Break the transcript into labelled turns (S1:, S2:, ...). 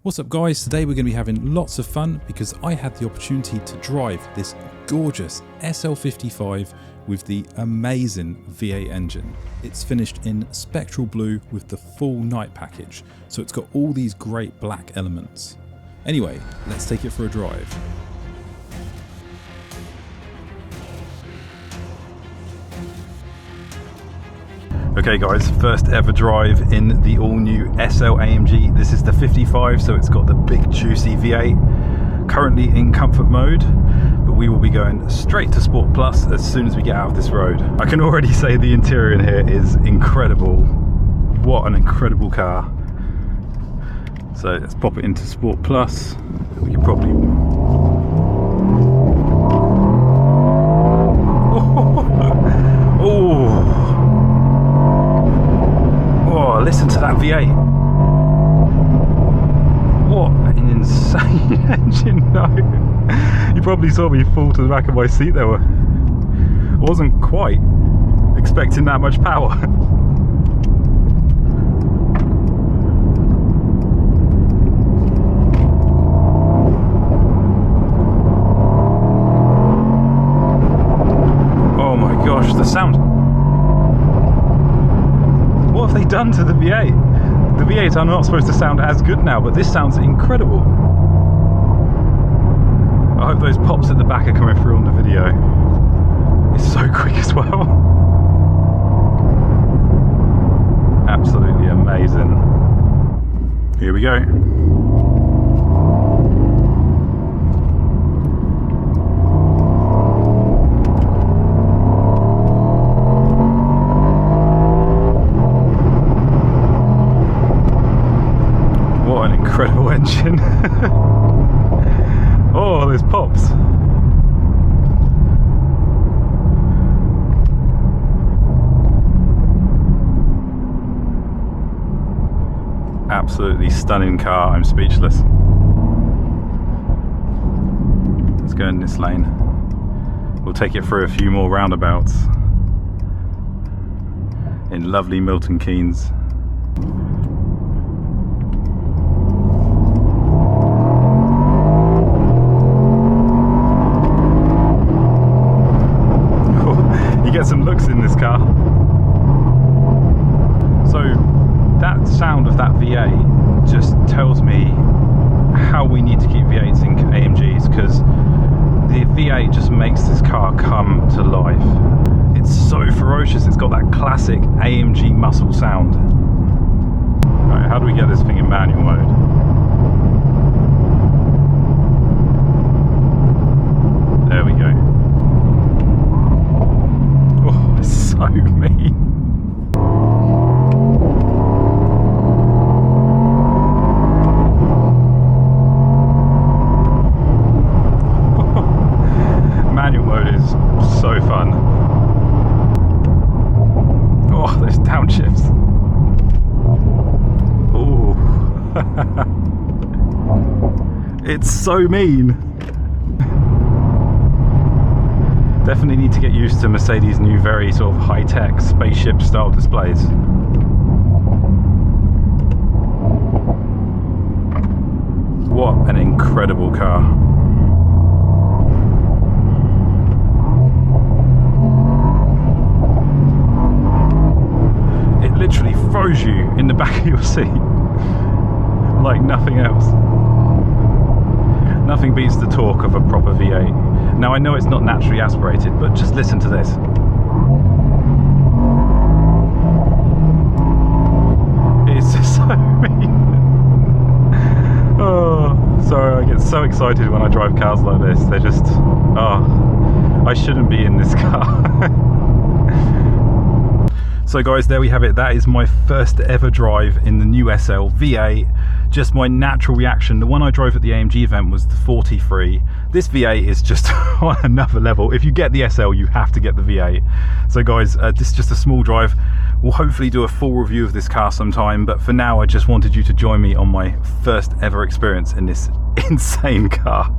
S1: What's up guys, today we're going to be having lots of fun because I had the opportunity to drive this gorgeous SL55 with the amazing V8 engine. It's finished in spectral blue with the full night package, so it's got all these great black elements. Anyway, let's take it for a drive. Okay guys, first ever drive in the all new SL AMG. This is the 55, so it's got the big juicy V8. Currently in comfort mode, but we will be going straight to Sport Plus as soon as we get out of this road. I can already say the interior in here is incredible. What an incredible car. So let's pop it into Sport Plus. We can probably... Oh! Oh, listen to that V8. What an insane engine. No. You probably saw me fall to the back of my seat there. I wasn't quite expecting that much power. Oh my gosh, the sound. What have they done to the V8? The V8s are not supposed to sound as good now, but this sounds incredible. I hope those pops at the back are coming through on the video. It's so quick as well. Absolutely amazing. Here we go. Incredible engine. Oh, there's pops. Absolutely stunning car. I'm speechless. Let's go in this lane. We'll take it through a few more roundabouts in lovely Milton Keynes. Get some looks in this car. So that sound of that V8 just tells me how we need to keep V8s in AMGs, because the V8 just makes this car come to life. It's so ferocious. It's got that classic AMG muscle sound. Right, how do we get this thing in manual mode? There we go. So mean. Manual mode is so fun. Oh, those downshifts. Oh. It's so mean. Definitely need to get used to Mercedes' new very sort of high-tech spaceship style displays. What an incredible car. It literally throws you in the back of your seat like nothing else. Nothing beats the torque of a proper V8. Now I know it's not naturally aspirated, but just listen to this. It's just so mean. Oh, sorry, I get so excited when I drive cars like this. They're just, oh, I shouldn't be in this car. So guys, there we have it. That is my first ever drive in the new SL V8. Just my natural reaction. The one I drove at the AMG event was the 43. This V8 is just on another level. If you get the SL, you have to get the V8. So guys, this is just a small drive. We'll hopefully do a full review of this car sometime, but for now I just wanted you to join me on my first ever experience in this insane car.